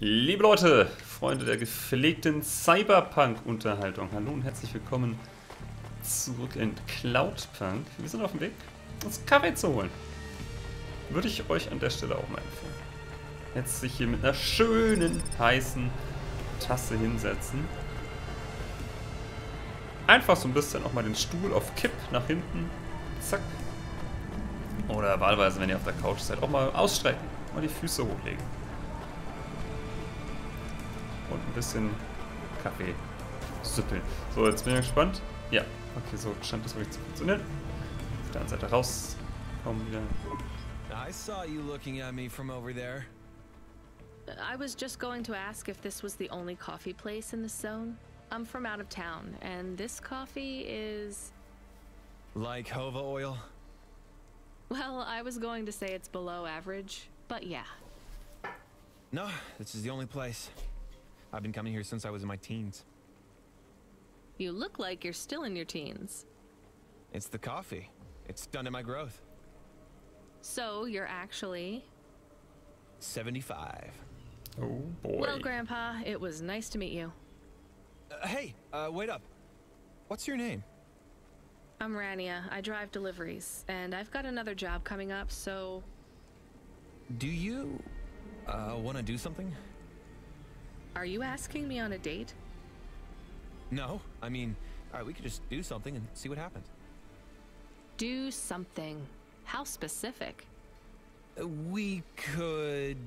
Liebe Leute, Freunde der gepflegten Cyberpunk-Unterhaltung, hallo und herzlich willkommen zurück in Cloudpunk. Wir sind auf dem Weg, uns Kaffee zu holen. Würde ich euch an der Stelle auch mal empfehlen. Jetzt sich hier mit einer schönen, heißen Tasse hinsetzen. Einfach so ein bisschen auch mal den Stuhl auf Kipp nach hinten. Zack. Oder wahlweise, wenn ihr auf der Couch seid, auch mal ausstrecken. Mal die Füße hochlegen. Und ein bisschen Kaffee süppeln. So, jetzt bin ich gespannt. Ja, okay, so scheint das wirklich zu funktionieren. Auf der anderen Seite raus. Kommen wieder. I saw you looking at me from over there. I was just going to ask if this was the only coffee place in this zone. I'm from out of town, and this coffee is... Like Hova oil? Well, I was going to say it's below average, but yeah. No, this is the only place. I've been coming here since I was in my teens. You look like you're still in your teens. It's the coffee. It's stunted my growth. So, you're actually... 75. Oh boy. Well, Grandpa, it was nice to meet you. Hey, wait up. What's your name? I'm Rania. I drive deliveries, and I've got another job coming up, so... Do you, want to do something? Are you asking me on a date? No, I mean, alright, we could just do something and see what happens. Do something. How specific? We could...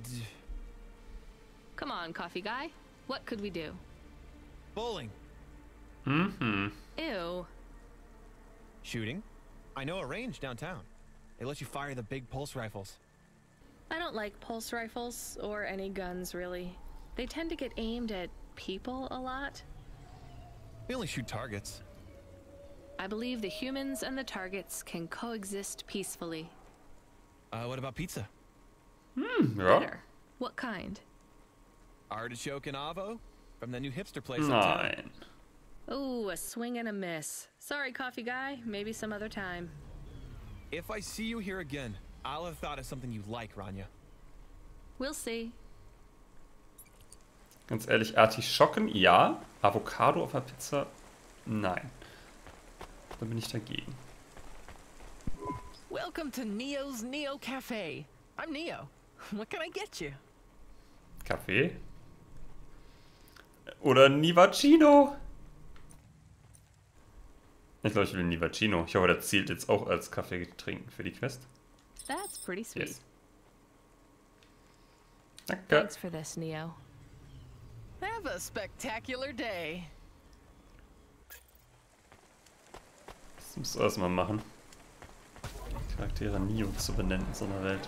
Come on, coffee guy. What could we do? Bowling. Mm-hmm. Ew. Shooting. I know a range downtown. They let you fire the big pulse rifles. I don't like pulse rifles, or any guns, really. They tend to get aimed at people a lot. We only shoot targets. I believe the humans and the targets can coexist peacefully. What about pizza? Ja. Better. What kind? Artichoke and avo? From the new hipster place uptown. Nein. Ooh, a swing and a miss. Sorry, coffee guy. Maybe some other time. If I see you here again, I'll have thought of something you like, Rania. We'll see. Ganz ehrlich, Artischocken, ja. Avocado auf der Pizza, nein. Da bin ich dagegen. Welcome to Neo's Neo Cafe. I'm Neo. What can I get you? Kaffee? Oder Nivacino? Ich glaube, ich will Nivacino. Ich hoffe, der zielt jetzt auch als Kaffee trinken für die Quest. That's pretty sweet. Yes. Danke. Thanks for this, Neo. Have a spectacular day. Das musst du erstmal machen. Charaktere Neo zu benennen in so einer Welt.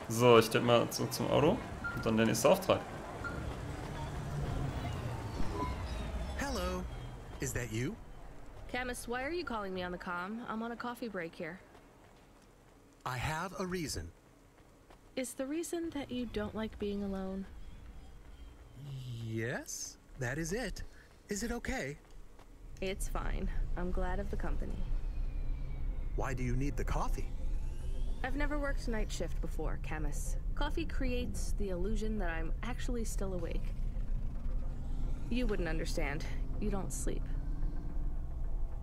So, ich denke mal zurück zum Auto. Und dann der nächste Auftrag. Hello. Is that you? Camus, why are you calling me on the comm? I'm on a coffee break here. I have a reason. Is the reason that you don't like being alone? Yes, that is it. Is it okay? It's fine. I'm glad of the company. Why do you need the coffee? I've never worked night shift before, Camus. Coffee creates the illusion that I'm actually still awake. You wouldn't understand. You don't sleep.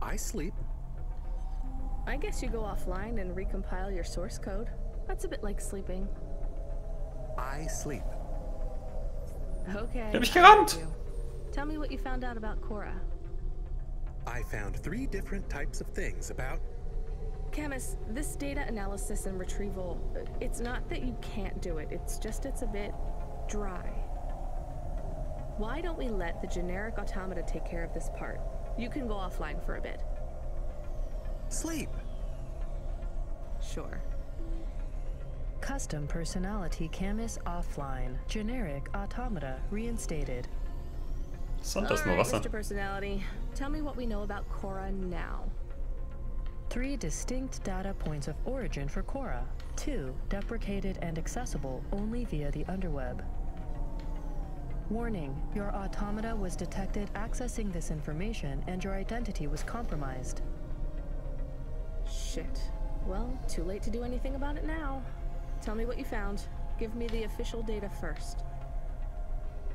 I sleep. I guess you go offline and recompile your source code. That's a bit like sleeping. I sleep. Okay. Hab ich I gerannt. heard you. Tell me what you found out about Cora. I found 3 different types of things about... Camus, this data analysis and retrieval, it's not that you can't do it, it's just it's a bit dry. Why don't we let the generic automata take care of this part? You can go offline for a bit. Sleep. Sure. Custom personality Camus offline. Generic automata reinstated. Interessant, das ist nur Alright, Wasser. Mr. Personality, tell me what we know about Cora now. 3 distinct data points of origin for Cora. 2 deprecated and accessible only via the underweb. Warning, your automata was detected accessing this information and your identity was compromised. Shit. Well, too late to do anything about it now. Tell me what you found. Give me the official data first.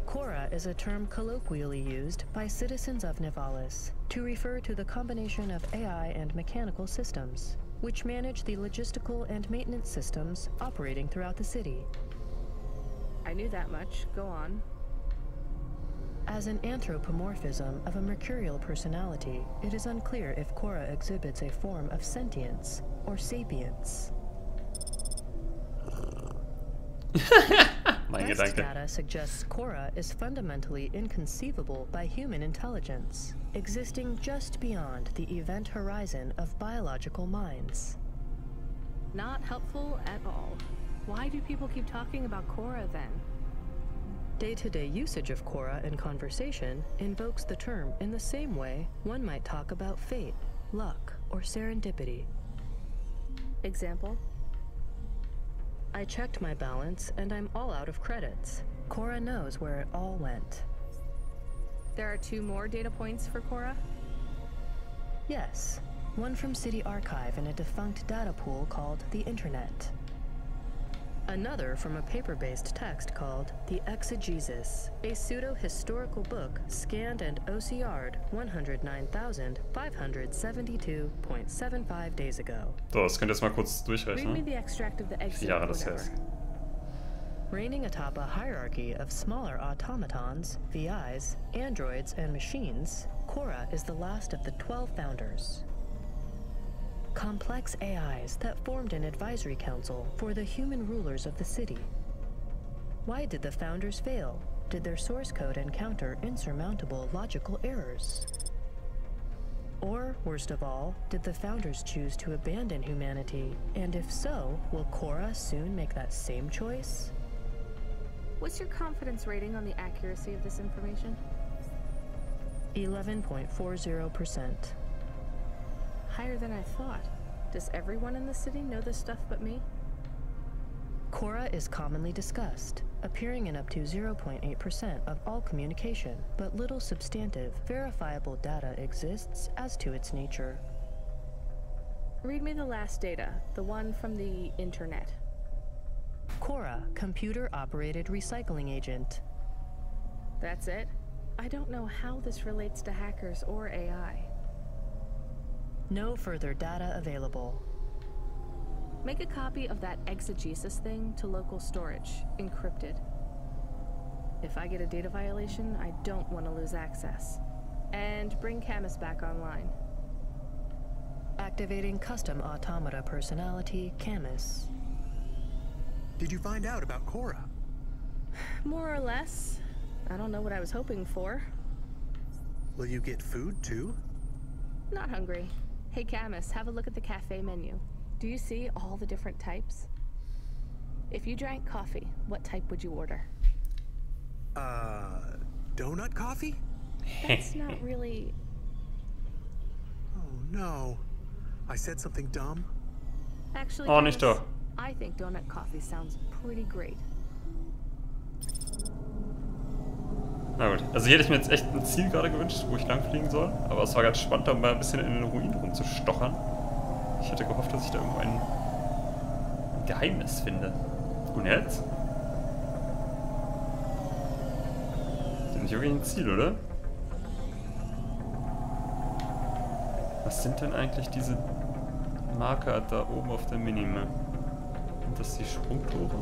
Cora is a term colloquially used by citizens of Nivalis to refer to the combination of AI and mechanical systems, which manage the logistical and maintenance systems operating throughout the city. I knew that much. Go on. As an anthropomorphism of a mercurial personality, it is unclear if Cora exhibits a form of sentience or sapience. Mein Best Gedanke. data suggests Cora is fundamentally inconceivable by human intelligence, existing just beyond the event horizon of biological minds. Not helpful at all. Why do people keep talking about Cora then? Day-to-day usage of Cora in conversation invokes the term in the same way one might talk about fate, luck, or serendipity. Example? I checked my balance and I'm all out of credits. Cora knows where it all went. There are 2 more data points for Cora? Yes, one from City Archive in a defunct data pool called the Internet. Another from a paper-based text called The Exegesis, a pseudo-historical book scanned and OCR'd 109,572.75 days ago. So, das könnt ihr jetzt mal kurz Read me durchrechnen. the extract of the Wie exit, viele Jahre das her whatever. ist. Reigning atop a hierarchy of smaller automatons, VIs, androids, and machines, Cora is the last of the 12 founders. Complex AIs that formed an advisory council for the human rulers of the city. Why did the founders fail? Did their source code encounter insurmountable logical errors? Or, worst of all, did the founders choose to abandon humanity? And if so, will Cora soon make that same choice? What's your confidence rating on the accuracy of this information? 11.40%. Higher than I thought. Does everyone in the city know this stuff but me? Cora is commonly discussed, appearing in up to 0.8% of all communication, but little substantive, verifiable data exists as to its nature. Read me the last data, the one from the Internet. Cora, computer-operated recycling agent. That's it? I don't know how this relates to hackers or AI. No further data available. Make a copy of that exegesis thing to local storage, encrypted. If I get a data violation, I don't want to lose access. And bring Camus back online. Activating custom automata personality, Camus. Did you find out about Cora? More or less. I don't know what I was hoping for. Will you get food too? Not hungry. Hey Camus, have a look at the cafe menu. Do you see all the different types? If you drank coffee, what type would you order? Donut coffee? That's not really... Oh no. I said something dumb? Actually, Oh, nicht Camus, doch. I think donut coffee sounds pretty great. Na gut, also hier hätte ich mir jetzt echt ein Ziel gerade gewünscht, wo ich lang fliegen soll. Aber es war ganz spannend, da mal ein bisschen in den Ruinen rumzustochern. Ich hätte gehofft, dass ich da irgendwo ein Geheimnis finde. Und jetzt? Das ist nicht wirklich ein Ziel, oder? Was sind denn eigentlich diese Marker da oben auf der Minimap? Sind das die Sprungtore?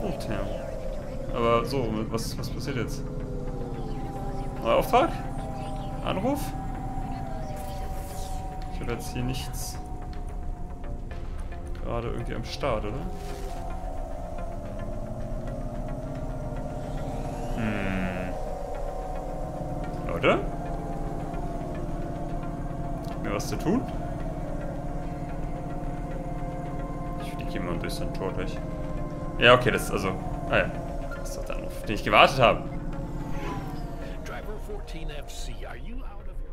Oh, damn. Aber so, was passiert jetzt? Neuer Auftrag? Anruf? Ich habe jetzt hier nichts gerade irgendwie am Start, oder? Leute? Gibt mir was zu tun? Ich fliege jemand durch so ein Tor durch. Ja, okay, das ist also... Ah ja. Das ist doch der Anruf, auf den ich gewartet habe. Driver 14FC, are you out of your...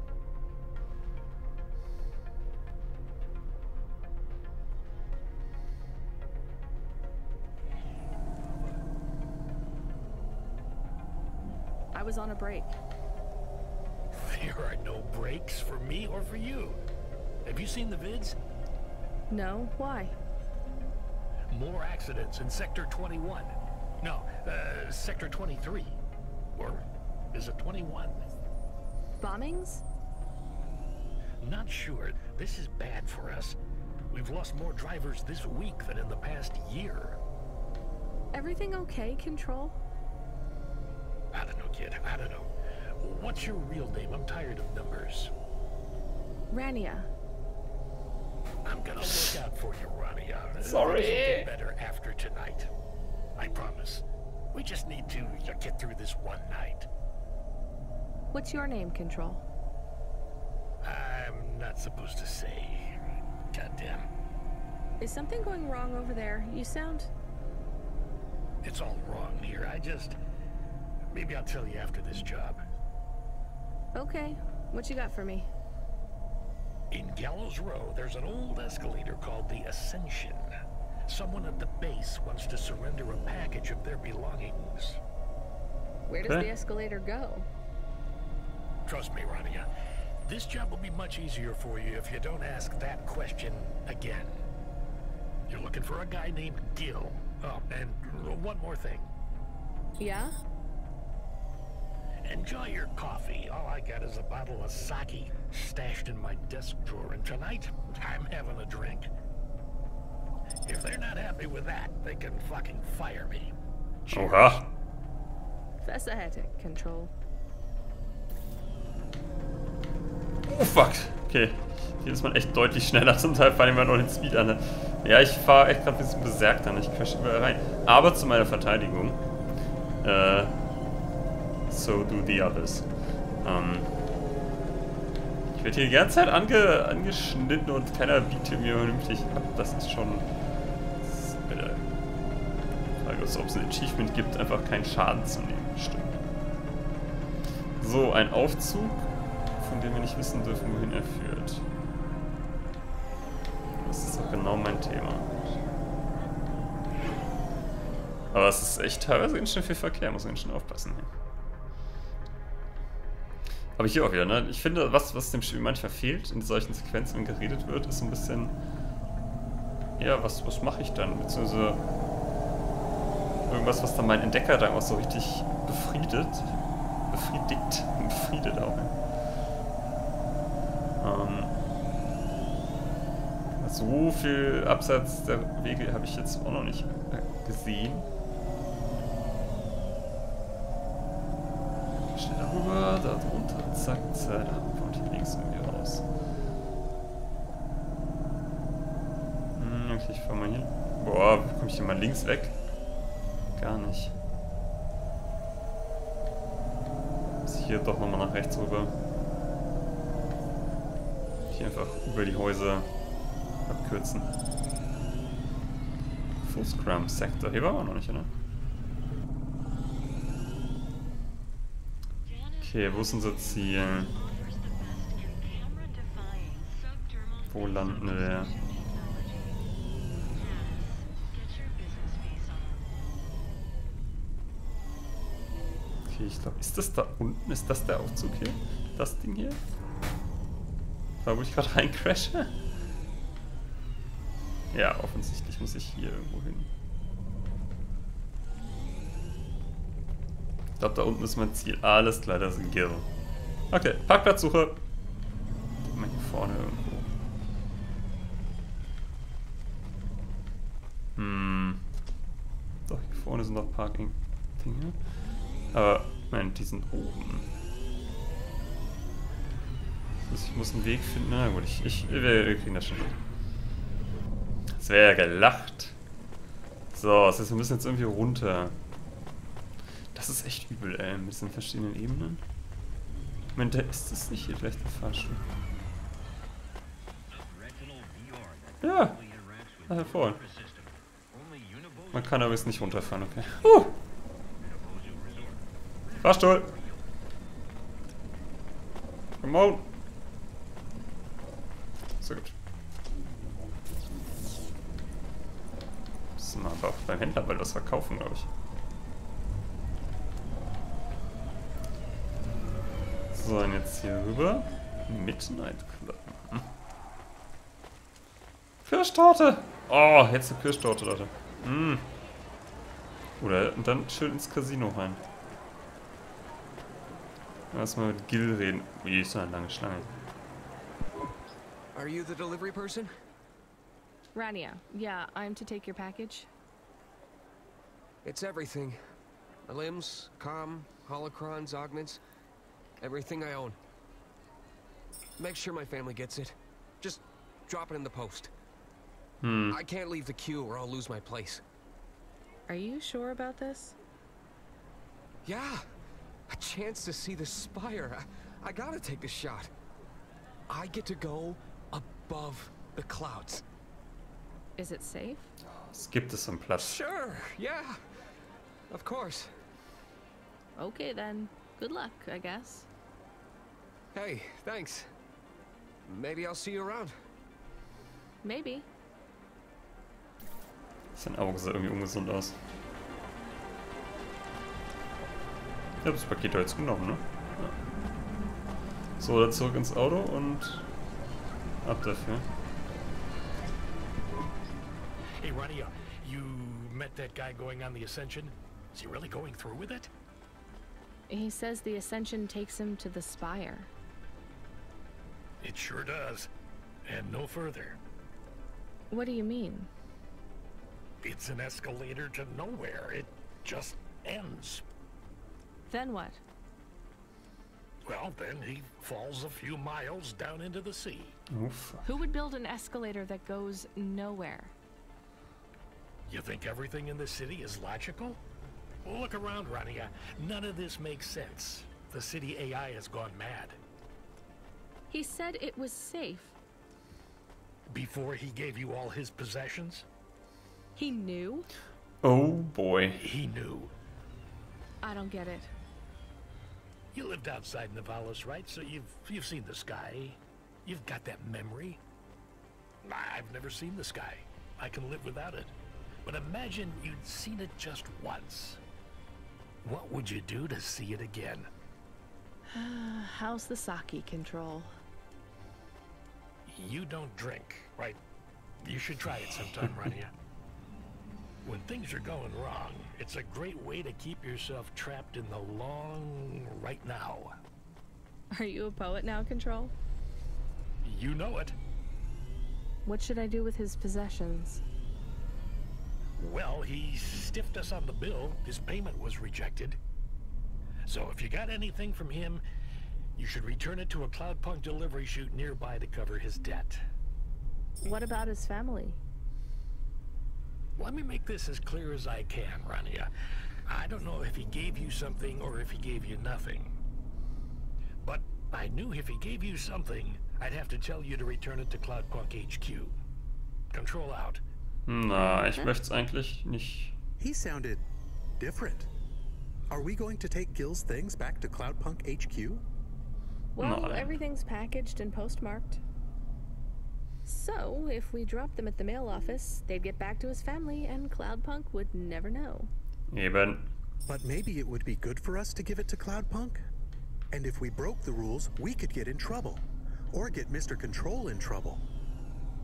I was on a break. There are no breaks for me or for you. Have you seen the vids? No? Why? more accidents in Sector 21. No, Sector 23. Or is it 21? Bombings? Not sure. This is bad for us. We've lost more drivers this week than in the past year. Everything okay, Control? I don't know, kid. I don't know. What's your real name? I'm tired of numbers. Rania. I'm gonna look out for you, Rania. Sorry. Things will get better after tonight. I promise. We just need to get through this one night. What's your name, Control? I'm not supposed to say. Goddamn. Is something going wrong over there? You sound... It's all wrong here. Maybe I'll tell you after this job. Okay. What you got for me? In Gallows Row, there's an old escalator called the Ascension. Someone at the base wants to surrender a package of their belongings. Where does the escalator go? Trust me, Rania. This job will be much easier for you if you don't ask that question again. You're looking for a guy named Gil. Oh, and one more thing. Yeah? Enjoy your coffee. All I got is a bottle of sake stashed in my desk drawer, and tonight I'm having a drink. If they're not happy with that, they can fucking fire me. Cheers. Oha. Facetic, Control. Oh fuck. Okay. Hier ist man echt deutlich schneller zum Teil, vor allem wenn man noch den Speed an hat. Ja, ich fahre echt gerade ein bisschen Berserker, ich crash überall rein. Aber zu meiner Verteidigung. So do the others. Ich werde hier die ganze Zeit angeschnitten und keiner bietet mir vernünftig ab. Das ist schon... Frage ist, ob es ein Achievement gibt, einfach keinen Schaden zu nehmen. Stimmt. So, ein Aufzug, von dem wir nicht wissen dürfen, wohin er führt. Das ist doch genau mein Thema. Aber es ist echt teilweise ganz schön viel Verkehr, muss man ganz schön aufpassen hier. Aber hier auch wieder, ne? Ich finde, was dem Spiel manchmal fehlt, in solchen Sequenzen, wenn geredet wird, ist so ein bisschen... Ja, was mache ich dann? Beziehungsweise... Irgendwas, was dann mein Entdecker dann auch so richtig befriedet auch. So viel abseits der Wege habe ich jetzt auch noch nicht gesehen. Schnell darüber, da drunter, zack, zack, da kommt hier links irgendwie raus. Okay, ich fahr mal hier. Boah, komme ich hier mal links weg? Gar nicht. Muss ich hier doch nochmal nach rechts rüber. Hier einfach über die Häuser abkürzen. Full Scrum Sector. Hier waren wir noch nicht, oder? Okay, wo ist unser Ziel? Wo landen wir? Okay, ich glaube, ist das da unten? Ist das der Aufzug hier? Das Ding hier? Da, wo ich gerade rein crashe? Ja, offensichtlich muss ich hier irgendwo hin. Ich glaube, da unten ist mein Ziel. Alles klar, das ist ein Gil. Okay, Parkplatzsuche. Mal hier vorne irgendwo. Doch, hier vorne sind noch Parking-Dinge. Aber, nein, die sind oben. Ich muss einen Weg finden. Na gut, wir kriegen das schon hin. Das wäre ja gelacht. So, das heißt, wir müssen jetzt irgendwie runter. Das ist echt übel, ey, mit diesen verschiedenen Ebenen. Moment, ist das nicht hier vielleicht der Fahrstuhl? Ja, hervor. Man kann aber jetzt nicht runterfahren, okay. Fahrstuhl! Come on! So gut. Müssen wir aber auch beim Händler bald was verkaufen, glaube ich. So, und jetzt hier rüber. Midnight Club. Kirschtorte! Oh, jetzt eine Kirschtorte, Leute. Oder und dann schön ins Casino rein. Lass mal mit Gil reden. Wie ist so eine lange Schlange? Are you the delivery person? Rania, yeah, I'm to take your package. It's everything. My limbs, comm, holocrons, augments. Everything I own. Make sure my family gets it. Just drop it in the post. I can't leave the queue or I'll lose my place. Are you sure about this? Yeah. A chance to see the spire. I gotta take the shot. I get to go above the clouds. Is it safe? Es gibt es am Platz. Sure, yeah. Of course. Okay then. Good luck, I guess. Hey, thanks. Maybe I'll see you around. Maybe. Sein Auge sah irgendwie ungesund aus. Ich habe das Paket jetzt genommen, ne? Ja. So, dann zurück ins Auto und ab dafür. Hey, Rania, you met that guy going on the Ascension? Is he really going through with it? He says the Ascension takes him to the spire. It sure does. And no further. What do you mean? It's an escalator to nowhere. It just ends. Then what? Well, then he falls a few miles down into the sea. Uff. Who would build an escalator that goes nowhere? You think everything in this city is logical? Well, look around, Rania. None of this makes sense. The city AI has gone mad. He said it was safe. Before he gave you all his possessions, He knew? Oh boy. he knew. I don't get it. You lived outside Nivalis, right? So you've seen the sky. You've got that memory. I've never seen the sky. I can live without it. But imagine you'd seen it just once. What would you do to see it again? How's the sake control? You don't drink, right? You should try it sometime, Rania. When things are going wrong, it's a great way to keep yourself trapped in the long right now. Are you a poet now, Control? You know it. What should I do with his possessions? Well, he stiffed us on the bill. His payment was rejected. So if you got anything from him, you should return it to a Cloudpunk delivery chute nearby to cover his debt. What about his family? Let me make this as clear as I can, Rania. I don't know if he gave you something or if he gave you nothing. But I knew if he gave you something, I'd have to tell you to return it to Cloudpunk HQ. Control out. Na, ich möchte es eigentlich nicht. He sounded different. Are we going to take Gil's things back to Cloudpunk HQ? Well, Nein. everything's packaged and postmarked. So, if we dropped them at the mail office, they'd get back to his family and Cloudpunk would never know. Eben. But maybe it would be good for us to give it to Cloudpunk? And if we broke the rules, we could get in trouble. Or get Mr. Control in trouble.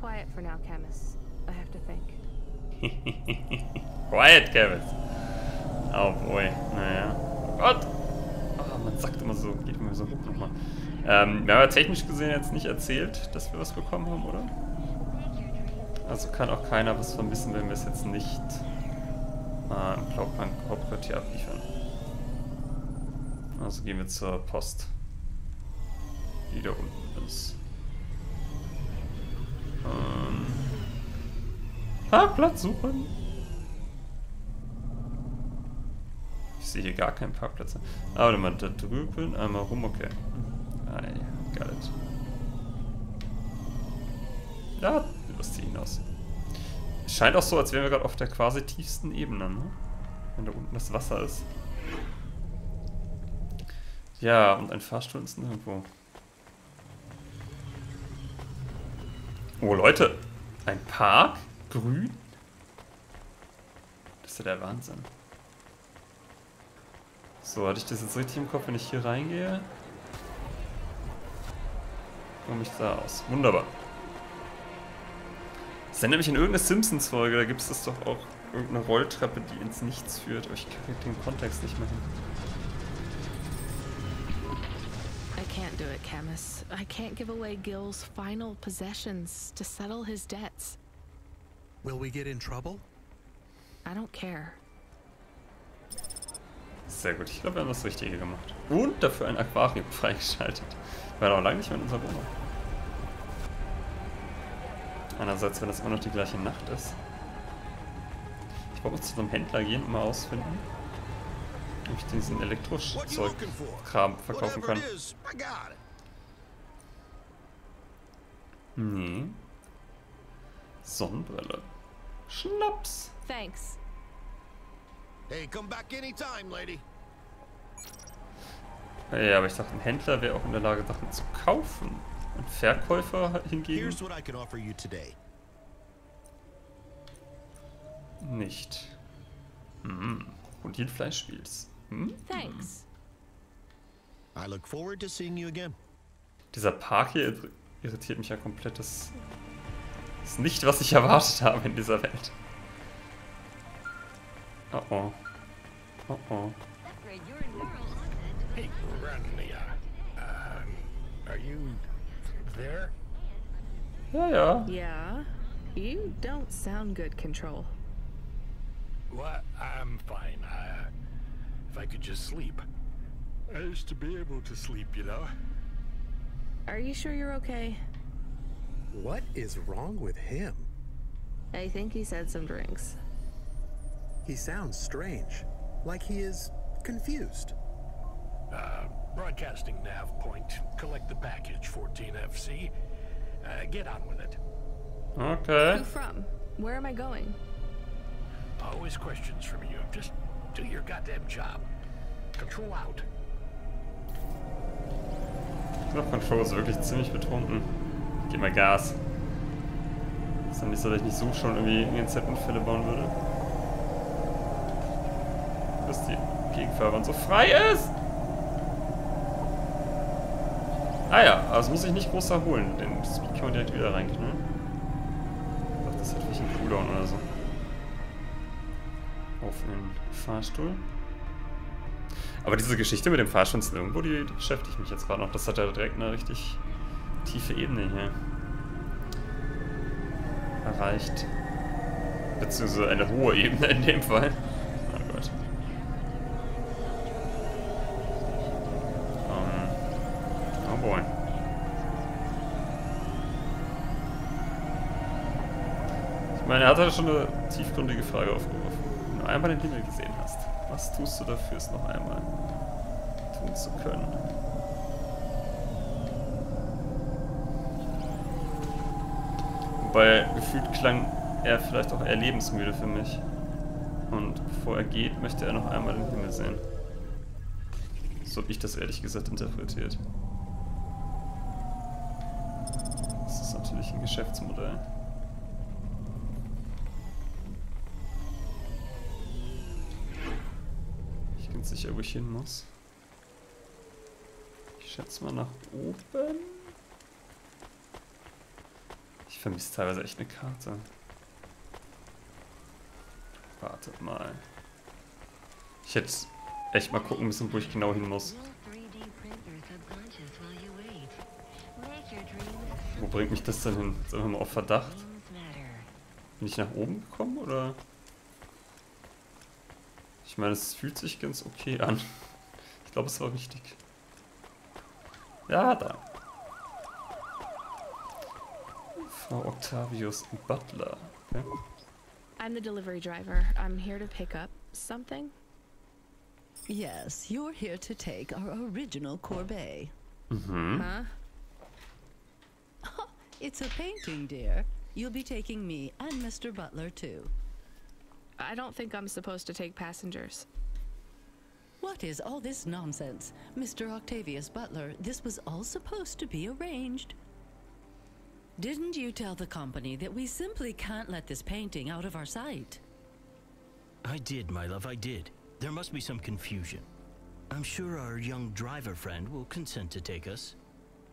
Quiet for now, Camus. I have to think. Quiet, Kevin. Oh boy. Naja. Oh Gott. Oh, man sagt immer so, geht immer so hoch nochmal. Wir haben ja technisch gesehen jetzt nicht erzählt, dass wir was bekommen haben, oder? Also kann auch keiner was vermissen, wenn wir es jetzt nicht im Cloudpunk Hauptquartier abliefern. Also gehen wir zur Post, die da unten ist. Parkplatz suchen. Ich sehe hier gar keinen Parkplatz. Ah, warte mal, da drüben einmal rum, okay. Ah, ja, got it. Ja, übers Ziel hinaus. Es scheint auch so, als wären wir gerade auf der quasi tiefsten Ebene, ne? Wenn da unten das Wasser ist. Ja, und ein Fahrstuhl ist nirgendwo. Oh, Leute. Ein Park? Grün? Das ist ja der Wahnsinn. So, hatte ich das jetzt richtig im Kopf, wenn ich hier reingehe? Komme ich da aus. Wunderbar. Das ist ja nämlich in irgendeiner Simpsons-Folge, da gibt es das doch auch irgendeine Rolltreppe, die ins Nichts führt. Aber ich kriege den Kontext nicht mehr hin. I can't do it, Camus. I can't give away Gil's final possessions to settle his debts. Will we get in trouble? I don't care. Sehr gut, ich glaube, wir haben das Richtige gemacht. Und dafür ein Aquarium freigeschaltet. Wir waren auch lange nicht mehr in unserer Wohnung. Einerseits, wenn das immer noch die gleiche Nacht ist. Ich wollte zu einem Händler gehen und mal ausfinden, ob ich diesen Elektrozeug-Kram verkaufen kann. Nee. Sonnenbrille. Schnaps. Thanks. Hey, come back anytime, lady. Ja, aber ich dachte, ein Händler wäre auch in der Lage, Sachen zu kaufen. Ein Verkäufer hingegen Here's what I can offer you today. nicht. Und jeden Fleischspieß. Thanks. I look forward to seeing you again. Dieser Park hier irritiert mich ja komplett. Das ist nicht, was ich erwartet habe in dieser Welt. Oh oh. Oh oh. Hey, Rodney, are you there? Ja, ja. Yeah? You don't sound good, Control. What? I'm fine. If I could just sleep. I used to be able to sleep, you know? Are you sure you're okay? What is wrong with him? I think he said some drinks. He sounds strange, like he is confused. Broadcasting nav point. Collect the package, 14FC. Get on with it. Okay. Who from? Where am I going? Always questions from you. Just do your goddamn job. Control out. Ich glaube, Control ist wirklich ziemlich betrunken. Gib mal Gas. Ist dann nicht so, dass ich nicht so schon irgendwie Unfälle bauen würde. Dass die Gegenfahrbahn so frei ist! Ah ja, aber das muss ich nicht groß erholen. Den Speed kann man direkt wieder reinknallen. Ich dachte, das hat vielleicht einen Cooldown oder so. Auf den Fahrstuhl. Aber diese Geschichte mit dem Fahrstuhl ist irgendwo, die beschäftigt mich jetzt gerade noch. Das hat ja direkt eine richtig tiefe Ebene hier erreicht. Beziehungsweise eine hohe Ebene in dem Fall. Oh Gott. Oh boy. Ich meine, er hat halt schon eine tiefgründige Frage aufgeworfen. Wenn du einmal den Himmel gesehen hast, was tust du dafür, es noch einmal tun zu können? Wobei, gefühlt klang er vielleicht auch eher lebensmüde für mich. Und bevor er geht, möchte er noch einmal den Himmel sehen. So habe ich das ehrlich gesagt interpretiert. Das ist natürlich ein Geschäftsmodell. Ich bin sicher, wo ich hin muss. Ich schätze mal nach oben. Ich vermisse teilweise echt eine Karte. Wartet mal. Ich hätte echt mal gucken müssen, wo ich genau hin muss. Wo bringt mich das denn hin? Sind wir mal auf Verdacht? Bin ich nach oben gekommen, oder? Ich meine, es fühlt sich ganz okay an. Ich glaube, es war richtig. Ja, da. Frau Octavius Butler. Okay. I'm the delivery driver. I'm here to pick up something. Yes, you're here to take our original corbeille. Huh? It's a painting, dear. You'll be taking me and Mr. Butler, too. I don't think I'm supposed to take passengers. What is all this nonsense? Mr. Octavius Butler, this was all supposed to be arranged. Didn't you tell the company that we simply can't let this painting out of our sight? I did, my love, I did. There must be some confusion. I'm sure our young driver friend will consent to take us.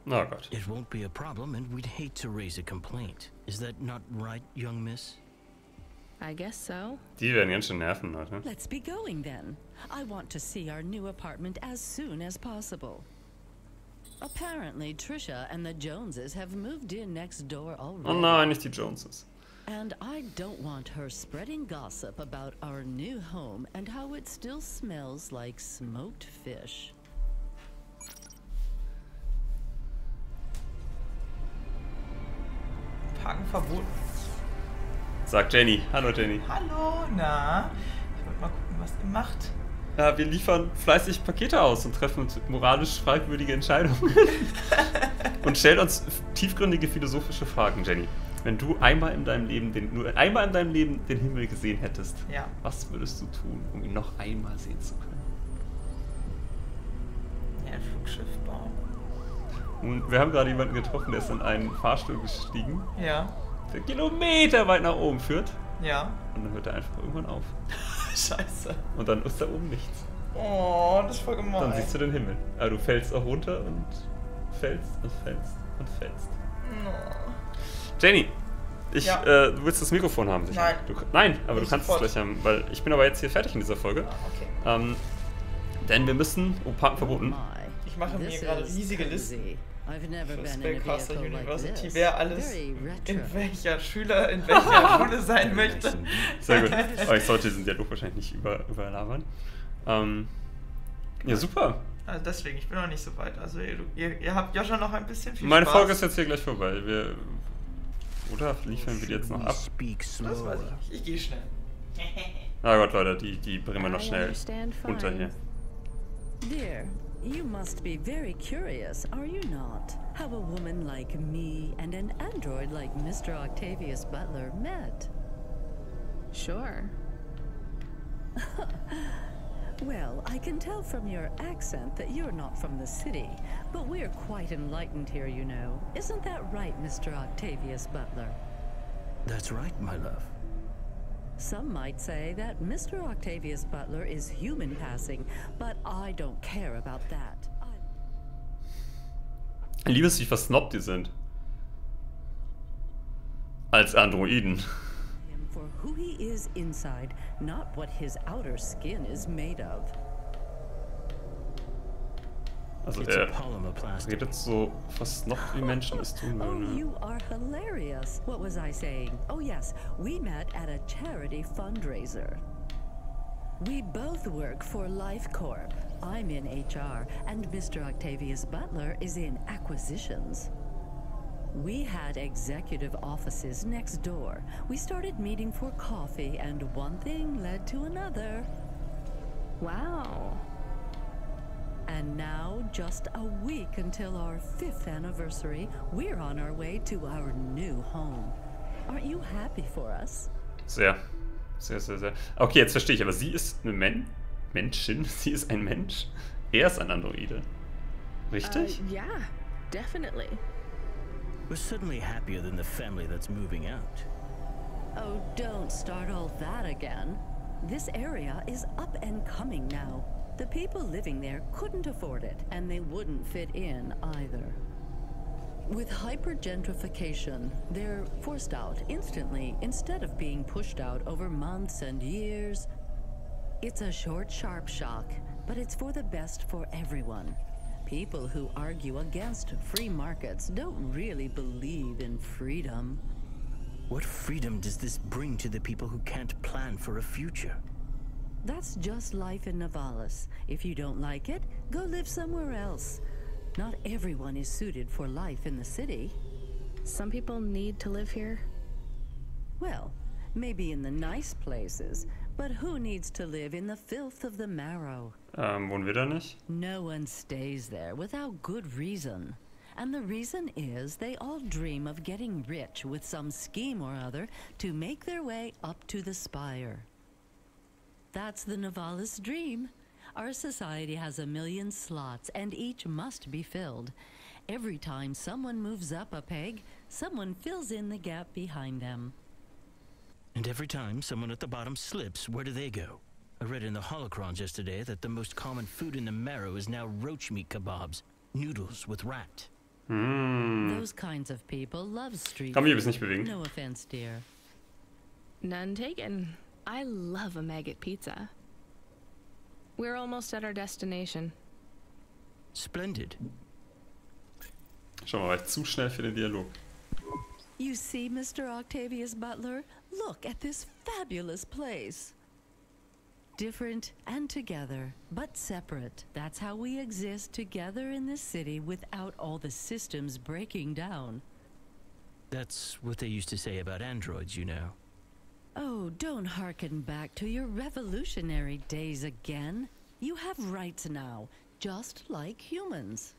Oh God. It won't be a problem, and we'd hate to raise a complaint. Is that not right, young miss? I guess so. Die werden ganz schön nerven, Leute. Let's be going then. I want to see our new apartment as soon as possible. Apparently, Trisha and the Joneses have moved in next door already. Oh nein, nicht die Joneses. And I don't want her spreading gossip about our new home and how it still smells like smoked fish. Parken verboten. Sagt Jenny. Hallo Jenny. Hallo, na? Ich wollte mal gucken, was ihr macht. Ja, wir liefern fleißig Pakete aus und treffen uns moralisch fragwürdige Entscheidungen. Und stellen uns tiefgründige philosophische Fragen, Jenny. Wenn du einmal in deinem Leben nur einmal in deinem Leben den Himmel gesehen hättest, ja, was würdest du tun, um ihn noch einmal sehen zu können? Ja, ein Flugschiff bauen. Und wir haben gerade jemanden getroffen, der ist in einen Fahrstuhl gestiegen. Ja. Der Kilometer weit nach oben führt. Ja. Und dann hört er einfach irgendwann auf. Scheiße. Und dann ist da oben nichts. Oh, das ist voll gemein. Dann siehst du den Himmel. Aber du fällst auch runter und fällst und fällst und fällst. Oh. Jenny, ja. Du willst das Mikrofon haben, sicher? Nein. Nein, aber nicht du kannst sofort. es gleich haben, weil ich bin aber jetzt hier fertig in dieser Folge. Ah, okay. Denn wir müssen, Parken verboten. Ich mache mir gerade riesige Listen. Für Spellcaster University, wer alles in welcher Schüler, in welcher Schule sein möchte. Sehr gut. Aber ich sollte diesen Dialog wahrscheinlich nicht überlabern. Ja, super. Also deswegen, ich bin noch nicht so weit. Also ihr habt ja schon noch ein bisschen viel Meine Spaß. Folge ist jetzt hier gleich vorbei. Oder liefern wir die jetzt noch ab? Das weiß ich nicht. Ich gehe schnell. Na Gott, Leute, die bringen wir noch schnell runter hier. Dear, you must be very curious, are you not? How a woman like me and an android like Mr. Octavius Butler met. Sure. Well, I can tell from your accent that you're not from the city, but we're quite enlightened here, you know. Isn't that right, Mr. Octavius Butler? That's right, my love. Some might say that Mr. Octavius Butler is human passing, but I don't care about that. Ich liebe es, wie versnobbt die sind. Als Androiden. For who he is inside, not what his outer skin is made of. Also er redet so versnobbt wie Menschen es tun würden. Oh, you are hilarious. What was I saying? Oh yes, we met at a charity fundraiser. We both work for Life Corp. I'm in HR, and Mr. Octavius Butler is in acquisitions. We had executive offices next door. We started meeting for coffee, and one thing led to another. Wow. And now, just a week until our 5th anniversary, we're on our way to our new home. Aren't you happy for us? Sehr. Sehr, sehr, sehr. Okay, jetzt verstehe ich, aber sie ist eine Menschin, sie ist ein Mensch, er ist ein Androide. Richtig? Yeah, definitely. We're suddenly happier than the family that's moving out. Oh, don't start all that again. This area is up and coming now. The people living there couldn't afford it, and they wouldn't fit in either. With hyper-gentrification, they're forced out instantly instead of being pushed out over months and years. It's a short, sharp shock, but it's for the best for everyone. People who argue against free markets don't really believe in freedom. What freedom does this bring to the people who can't plan for a future? That's just life in Navalis. If you don't like it, go live somewhere else. Not everyone is suited for life in the city. Some people need to live here. Well, maybe in the nice places, but who needs to live in the filth of the marrow? Wohnen wir da nicht? No one stays there without good reason. And the reason is they all dream of getting rich with some scheme or other to make their way up to the spire. That's the Navalis dream. Our society has 1 million slots, and each must be filled. Every time someone moves up a peg, someone fills in the gap behind them. And every time someone at the bottom slips, where do they go? I read in the holocrons yesterday that the most common food in the marrow is now roach meat kebabs, noodles with rat. Those kinds of people love street Kann mich übrigens nicht bewegen. No offense, dear. None taken. I love a maggot pizza. We're almost at our destination. Splendid. Schau mal, war zu schnell für den Dialog. You see, Mr. Octavius Butler? Look at this fabulous place. Different and together, but separate. That's how we exist together in this city without all the systems breaking down. That's what they used to say about androids, you know. Oh, don't hearken back to your revolutionary days again. You have rights now, just like humans.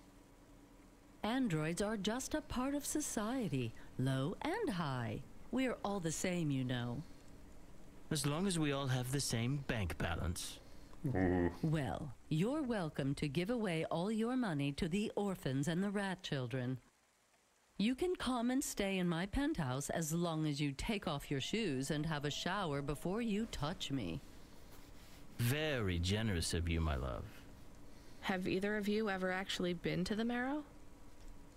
Androids are just a part of society, low and high. We're all the same, you know. As long as we all have the same bank balance. Well, you're welcome to give away all your money to the orphans and the rat children. You can come and stay in my penthouse as long as you take off your shoes and have a shower before you touch me. Very generous of you, my love. Have either of you ever actually been to the Marrow?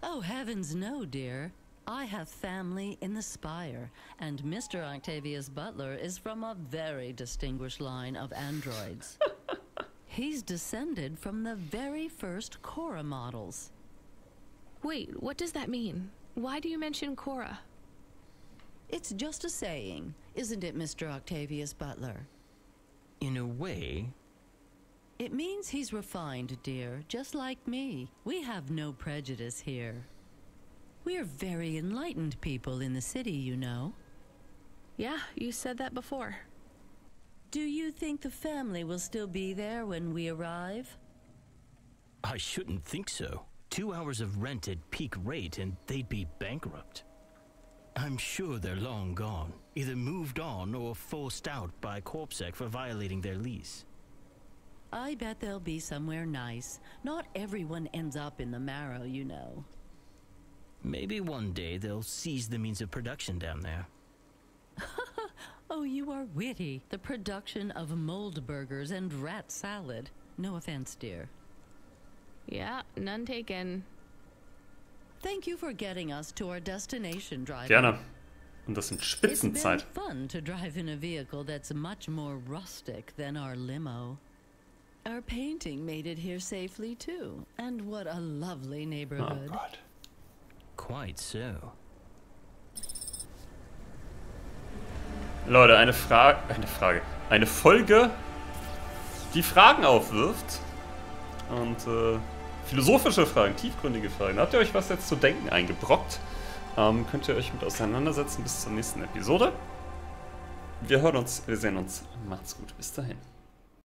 Oh, heavens no, dear. I have family in the Spire, and Mr. Octavius Butler is from a very distinguished line of androids. He's descended from the very first Cora models. Wait, what does that mean? Why do you mention Cora? It's just a saying, isn't it, Mr. Octavius Butler? In a way. It means he's refined, dear, just like me. We have no prejudice here. We're very enlightened people in the city, you know. Yeah, you said that before. Do you think the family will still be there when we arrive? I shouldn't think so. 2 hours of rent at peak rate and they'd be bankrupt. I'm sure they're long gone, either moved on or forced out by Corpsec for violating their lease. I bet they'll be somewhere nice. Not everyone ends up in the Marrow, you know. Maybe one day they'll seize the means of production down there. Oh, you are witty. The production of mold burgers and rat salad. No offense, dear. Yeah, none taken. Thank you for getting us to our destination, driver. Gerne. Und das in Spitzenzeit. It's been fun to drive in a vehicle that's much more rustic than our limo. Our painting made it here safely, too. And what a lovely neighborhood. Oh Gott. Quite so. Leute, eine Folge, die Fragen aufwirft. Und philosophische Fragen, tiefgründige Fragen. Habt ihr euch was jetzt zu denken eingebrockt? Könnt ihr euch mit auseinandersetzen bis zur nächsten Episode. Wir hören uns, wir sehen uns. Macht's gut, bis dahin.